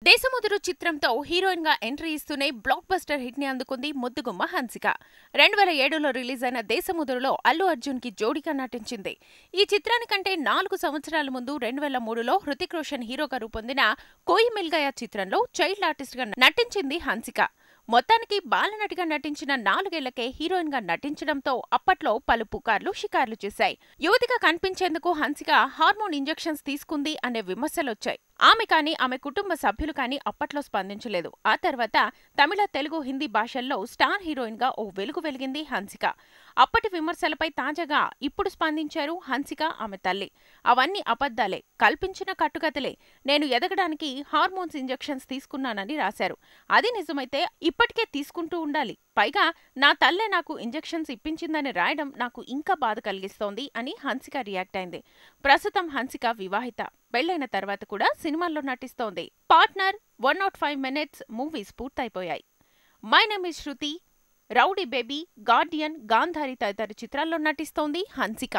దేశముదురు చిత్రంతో హీరోయిన్ గా ఎంట్రీ ఇస్తూనే బ్లాక్ బస్టర్ హిట్ ని అందుకుంది ముద్దుగుమ్మ హన్సిక. 2007లో రిలీజ్ అయిన దేశముదురులో అల్లు అర్జున్ కి జోడీగా నటించింది. ఈ చిత్రానికంటే 4 సంవత్సరాల ముందు 2003లో హృతిక్ రోషన్ హీరోగా రూపొందిన కోయి మిల్ గయా చిత్రంలో చైల్డ్ ఆర్టిస్ట్ గా నటించింది హన్సిక. మొత్తానికి బాలనటిగా నటించిన 4 ఏళ్లకే హీరోయిన్ గా నటించడంతో అప్పట్లో పలు పుకార్లు షికార్లు చేశాయి. యువతిగా కనిపించేందుకు హన్సిక హార్మోన్ ఇంజెక్షన్స్ తీసుకుంది అనే విమర్శలొచ్చాయి. ఆమె కానీ ఆమె కుటుంబ సభ్యులు కానీ అప్పట్లో స్పందించలేదు. ఆ తర్వాత తమిళ, తెలుగు, హిందీ భాషల్లో స్టార్ హీరోయిన్ గా ఓ వెలుగు వెలిగింది హన్సిక. అప్పటి విమర్శలపై తాజాగా ఇప్పుడు స్పందించారు హన్సిక, ఆమె తల్లి. అవన్నీ అబద్ధాలే, కల్పించిన కట్టుకథలే. నేను ఎదగడానికి హార్మోన్స్ ఇంజెక్షన్స్ తీసుకున్నానని రాశారు. అది నిజమైతే ఇప్పటికే తీసుకుంటూ ఉండాలి. పైగా నా తల్లే నాకు ఇంజెక్షన్స్ ఇప్పించిందని రాయడం నాకు ఇంకా బాధ కలిగిస్తోంది అని హన్సిక రియాక్ట్ అయింది. ప్రస్తుతం హన్సిక వివాహిత. పెళ్లైన తర్వాత కూడా సినిమాల్లో నటిస్తోంది. పార్ట్నర్, 105 మినిట్స్ మూవీస్ పూర్తయిపోయాయి. My name is Shruti, rowdy baby, guardian, Gandhari తదితర చిత్రాల్లో నటిస్తోంది హన్సిక.